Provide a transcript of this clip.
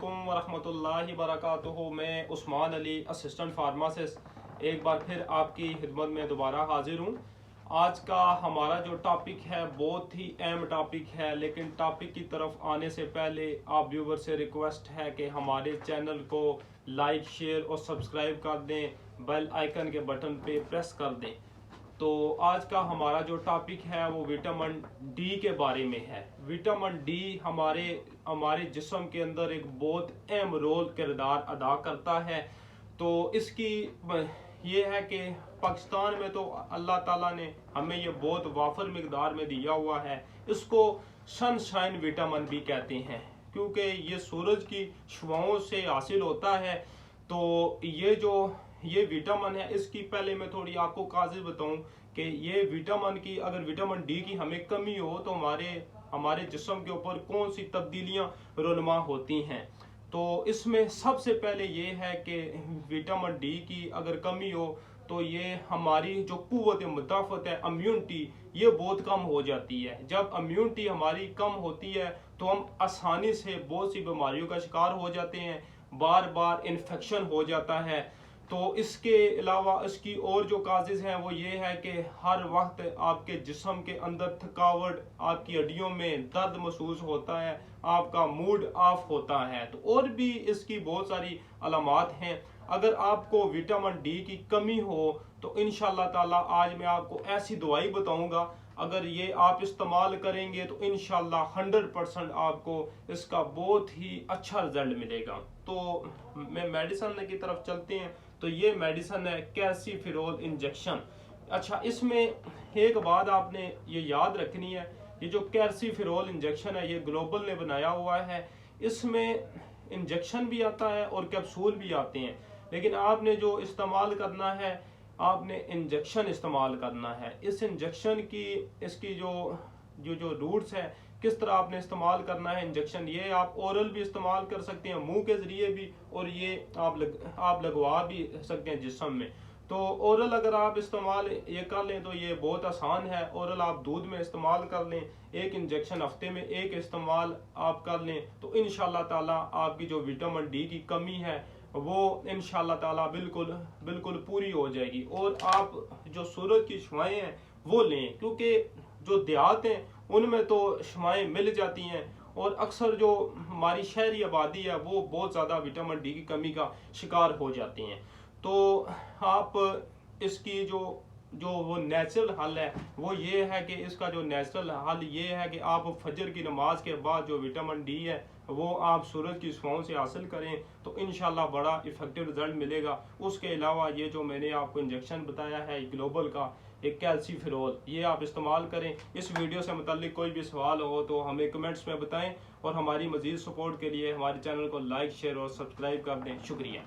वालेकुम वरहमतुल्लाहि वबरकातुहू। मैं उस्मान अली असिस्टेंट फार्मासिस्ट एक बार फिर आपकी खिदमत में दोबारा हाजिर हूँ। आज का हमारा जो टॉपिक है बहुत ही अहम टॉपिक है, लेकिन टॉपिक की तरफ आने से पहले आप व्यूवर से रिक्वेस्ट है कि हमारे चैनल को लाइक शेयर और सब्सक्राइब कर दें, बेल आइकन के बटन पे प्रेस कर दें। तो आज का हमारा जो टॉपिक है वो विटामिन डी के बारे में है। विटामिन डी हमारे जिस्म के अंदर एक बहुत अहम रोल किरदार अदा करता है। तो इसकी ये है कि पाकिस्तान में तो अल्लाह ताला ने हमें ये बहुत वाफर मिकदार में दिया हुआ है। इसको सनशाइन विटामिन भी कहते हैं, क्योंकि ये सूरज की शुआओं से हासिल होता है। तो ये विटामिन है, इसकी पहले मैं थोड़ी आपको काज़ें बताऊं कि ये विटामिन की, अगर विटामिन डी की हमें कमी हो तो हमारे जिस्म के ऊपर कौन सी तब्दीलियां रुनमा होती हैं। तो इसमें सबसे पहले ये है कि विटामिन डी की अगर कमी हो तो ये हमारी जो कुव्वत मुदाफ़त है, इम्यूनिटी, ये बहुत कम हो जाती है। जब इम्यूनिटी हमारी कम होती है तो हम आसानी से बहुत सी बीमारियों का शिकार हो जाते हैं, बार बार इन्फेक्शन हो जाता है। तो इसके अलावा इसकी और जो काजेज़ हैं वो ये है कि हर वक्त आपके जिस्म के अंदर थकावट, आपकी हड्डियों में दर्द महसूस होता है, आपका मूड ऑफ होता है। तो और भी इसकी बहुत सारी अलामात हैं। अगर आपको विटामिन डी की कमी हो तो इंशाल्लाह ताला आज मैं आपको ऐसी दवाई बताऊंगा, अगर ये आप इस्तेमाल करेंगे तो इंशाल्लाह 100% आपको इसका बहुत ही अच्छा रिजल्ट मिलेगा। तो मैं मेडिसिन की तरफ चलते हैं। तो ये मेडिसिन है कैल्सीफेरॉल इंजेक्शन। अच्छा, इसमें एक बात आपने ये याद रखनी है, ये जो कैल्सीफेरॉल इंजेक्शन है ये ग्लोबल ने बनाया हुआ है। इसमें इंजेक्शन भी आता है और कैप्सूल भी आते हैं, लेकिन आपने जो इस्तेमाल करना है, आपने इंजेक्शन इस्तेमाल करना है। इस इंजेक्शन की इसकी जो रूट्स है, किस तरह आपने इस्तेमाल करना है इंजेक्शन, ये आप ओरल भी इस्तेमाल कर सकते हैं, मुंह के जरिए भी, और ये आप लगवा भी सकते हैं जिस्म में। तो ओरल अगर आप इस्तेमाल ये कर लें तो ये बहुत आसान है। ओरल आप दूध में इस्तेमाल कर लें, एक इंजेक्शन हफ्ते में एक इस्तेमाल आप कर लें तो इंशाल्लाह ताला आपकी जो विटामिन डी की कमी है वो इंशाल्लाह ताला बिल्कुल पूरी हो जाएगी। और आप जो सूरज की शुआएं हैं वो लें, क्योंकि जो देहात हैं उनमें तो शुआएं मिल जाती हैं, और अक्सर जो हमारी शहरी आबादी है वो बहुत ज़्यादा विटामिन डी की कमी का शिकार हो जाती हैं। तो आप इसकी जो वो नेचुरल हल है वो ये है कि इसका जो नेचुरल हल ये है कि आप फजर की नमाज के बाद जो विटामिन डी है वो आप सूरज की शुआओं से हासिल करें तो इंशाल्लाह बड़ा इफेक्टिव रिजल्ट मिलेगा। उसके अलावा ये जो मैंने आपको इंजेक्शन बताया है ग्लोबल का, एक कैल्सीफेरॉल, ये आप इस्तेमाल करें। इस वीडियो से मुताल्लिक कोई भी सवाल हो तो हमें कमेंट्स में बताएं, और हमारी मज़ीद सपोर्ट के लिए हमारे चैनल को लाइक शेयर और सब्सक्राइब कर दें। शुक्रिया।